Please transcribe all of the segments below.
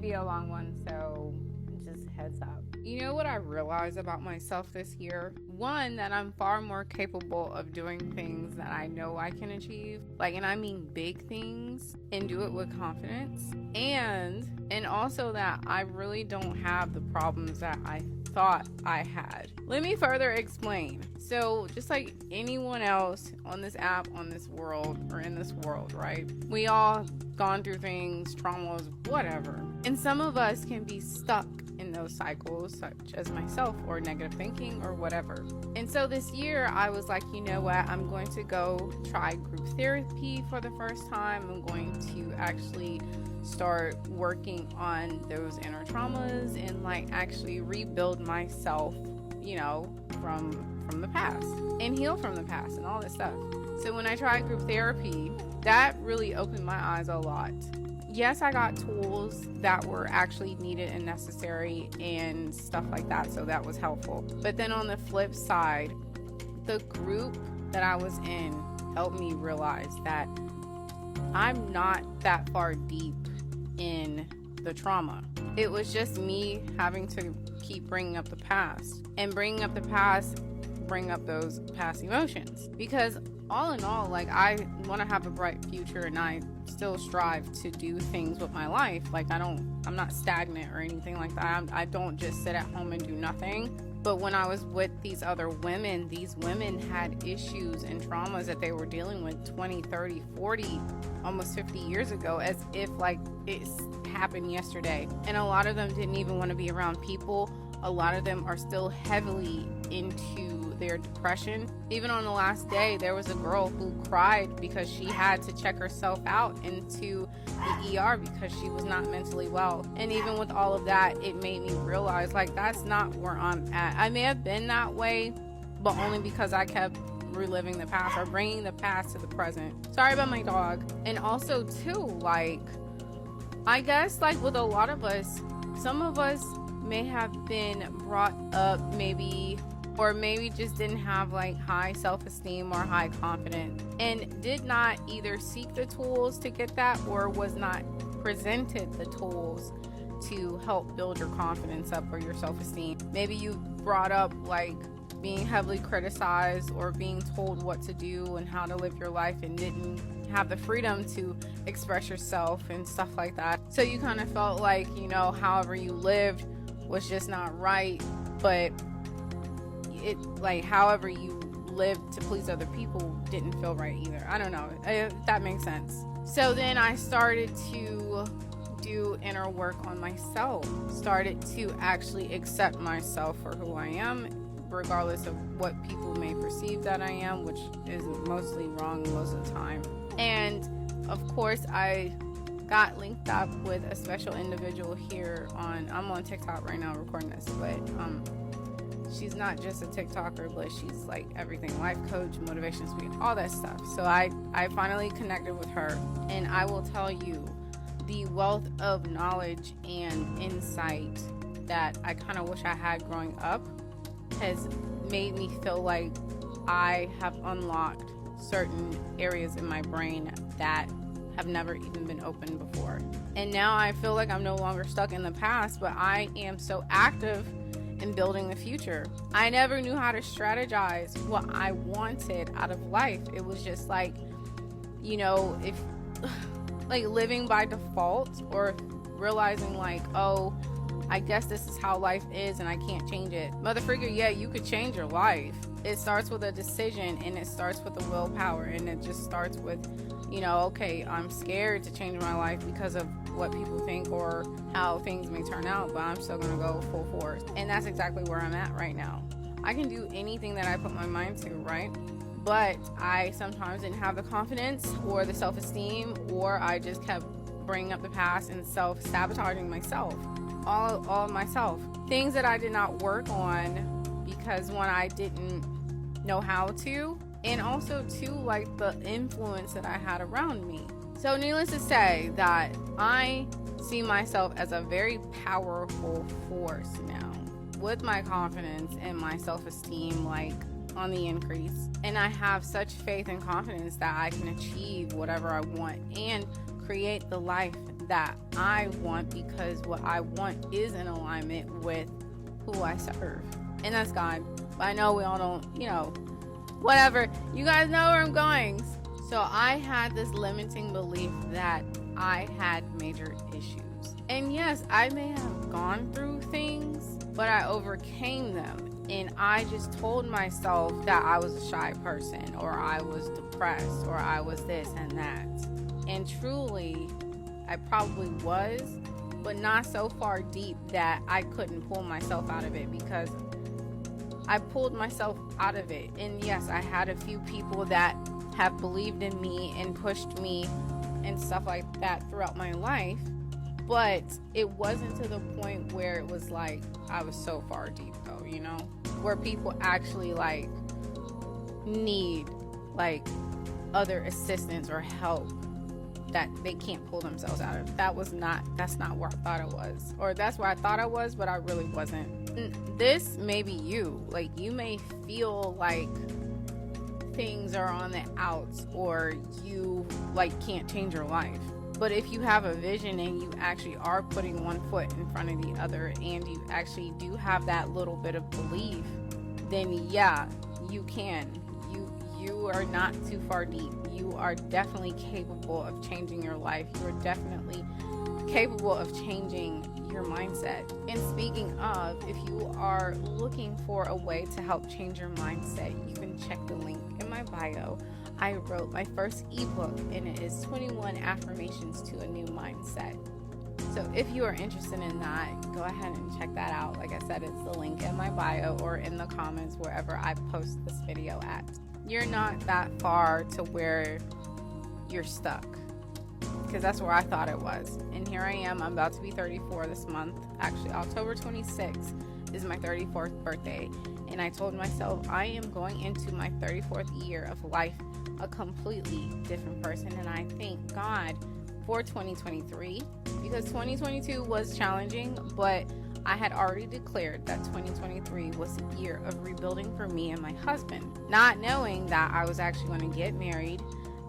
be a long one, so just heads up. You know what I realized about myself this year? One, that I'm far more capable of doing things that I know I can achieve. And I mean big things, and do it with confidence. And also that I really don't have the problems that I thought I had. Let me further explain. So just like anyone else on this app, on this world, or in this world, right? We all gone through things, traumas, whatever. And some of us can be stuck in those cycles, such as myself, or negative thinking, or whatever. And so this year I was like, you know what, I'm going to go try group therapy for the first time. I'm going to actually start working on those inner traumas and actually rebuild myself, from the past, and heal from the past and all this stuff. So when I tried group therapy, that really opened my eyes a lot. Yes, I got tools that were actually needed and necessary and stuff like that, so that was helpful. But then on the flip side, the group that I was in helped me realize that I'm not that far deep in the trauma. It was just me having to keep bringing up the past, and bringing up the past bring up those past emotions, because all in all, I want to have a bright future, and I still strive to do things with my life. I'm not stagnant or anything like that. I don't just sit at home and do nothing. But when I was with these other women, these women had issues and traumas that they were dealing with 20, 30, 40, almost 50 years ago, as if it happened yesterday. And a lot of them didn't even want to be around people. A lot of them are still heavily into their depression. Even on the last day, there was a girl who cried because she had to check herself out into the ER because she was not mentally well. And even with all of that, it made me realize that's not where I'm at. I may have been that way, but only because I kept reliving the past, or bringing the past to the present. Sorry about my dog. And also too, I guess with a lot of us, some of us may have been brought up maybe just didn't have high self-esteem or high confidence, and did not either seek the tools to get that, or was not presented the tools to help build your confidence up or your self-esteem. Maybe you brought up being heavily criticized, or being told what to do and how to live your life, and didn't have the freedom to express yourself and stuff like that. So you kind of felt however you lived was just not right, but it however you lived to please other people didn't feel right either. I don't know if that makes sense. So then I started to do inner work on myself, started to actually accept myself for who I am, regardless of what people may perceive that I am, which is mostly wrong most of the time. And of course, I got linked up with a special individual here I'm on TikTok right now recording this, but she's not just a TikToker, but she's everything, life coach, motivation speaker, all that stuff. So I finally connected with her, and I will tell you, the wealth of knowledge and insight that I kind of wish I had growing up has made me feel like I have unlocked certain areas in my brain that have never even been opened before. And now I feel like I'm no longer stuck in the past, but I am so active in building the future. I never knew how to strategize what I wanted out of life. It was just if living by default, or realizing oh, I guess this is how life is and I can't change it. Motherfucker, yeah, you could change your life. It starts with a decision, and it starts with the willpower, and it just starts with okay, I'm scared to change my life because of what people think or how things may turn out, but I'm still gonna go full force. And that's exactly where I'm at right now. I can do anything that I put my mind to, right? But I sometimes didn't have the confidence or the self-esteem, or I just kept bringing up the past and self-sabotaging myself, all of myself. Things that I did not work on because, one, I didn't know how to, and also too, the influence that I had around me. So needless to say that I see myself as a very powerful force now, with my confidence and my self-esteem on the increase. And I have such faith and confidence that I can achieve whatever I want and create the life that I want, because what I want is in alignment with who I serve, and that's God. But I know we all don't, whatever. You guys know where I'm going. So I had this limiting belief that I had major issues. And yes, I may have gone through things, but I overcame them. And I just told myself that I was a shy person, or I was depressed, or I was this and that. And truly, I probably was, but not so far deep that I couldn't pull myself out of it, because I pulled myself out of it. And yes, I had a few people that have believed in me and pushed me and stuff like that throughout my life, but it wasn't to the point where it was like I was so far deep though, where people actually like need like other assistance or help that they can't pull themselves out of. That's not where I thought I was, or that's where I thought I was, but I really wasn't. This may be you. Like, you may feel like things are on the outs, or you like can't change your life. But if you have a vision and you actually are putting one foot in front of the other, and you actually do have that little bit of belief, then yeah, you can. You are not too far deep. You are definitely capable of changing your life. You are definitely capable of changing your mindset. And speaking of, if you are looking for a way to help change your mindset, you can check the link in my bio. I wrote my first ebook, and it is 21 affirmations to a new mindset. So if you are interested in that, go ahead and check that out. Like I said, it's the link in my bio or in the comments wherever I post this video at. You're not that far to where you're stuck, because that's where I thought it was. And here I am. I'm about to be 34 this month. Actually, October 26th is my 34th birthday. And I told myself I am going into my 34th year of life a completely different person. And I thank God for 2023, because 2022 was challenging, but I had already declared that 2023 was a year of rebuilding for me and my husband, not knowing that I was actually going to get married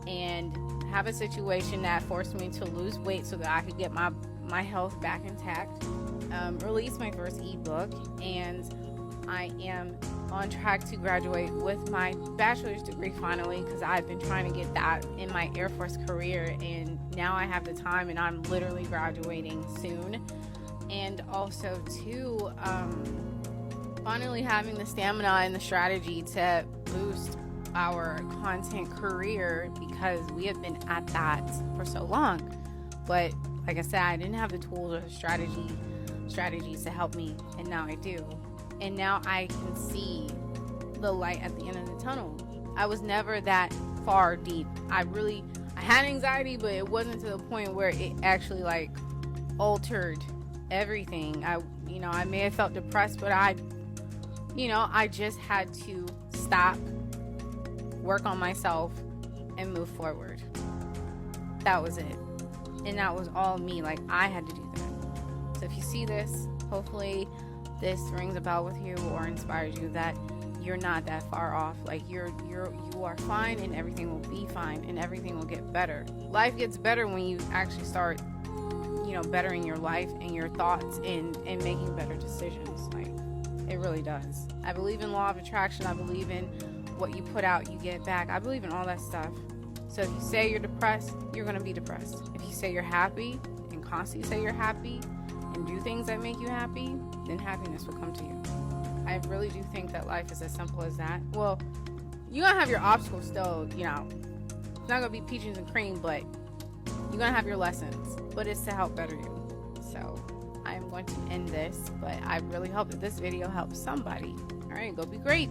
and have a situation that forced me to lose weight so that I could get my health back intact, release my first ebook, and I am on track to graduate with my bachelor's degree finally, because I've been trying to get that in my Air Force career, and now I have the time, and I'm literally graduating soon. And also too, finally having the stamina and the strategy to boost our content career, because we have been at that for so long. But like I said, I didn't have the tools or strategies to help me, and now I do. And now I can see the light at the end of the tunnel. I was never that far deep. I had anxiety, but it wasn't to the point where it actually like altered everything. I may have felt depressed, but I just had to stop, work on myself, and move forward. That was it. And that was all me. Like, I had to do that. So if you see this, hopefully this rings a bell with you or inspires you that you're not that far off. Like, you are fine, and everything will be fine, and everything will get better. Life gets better when you actually start bettering your life and your thoughts and making better decisions. Like, it really does. I believe in law of attraction. I believe in what you put out, you get back. I believe in all that stuff. So if you say you're depressed, you're going to be depressed. If you say you're happy and constantly say you're happy and do things that make you happy, then happiness will come to you. I really do think that life is as simple as that. Well, you're going to have your obstacles still, it's not going to be peaches and cream, but you're going to have your lessons. But it's to help better you. So I'm going to end this, but I really hope that this video helps somebody. All right, go be great.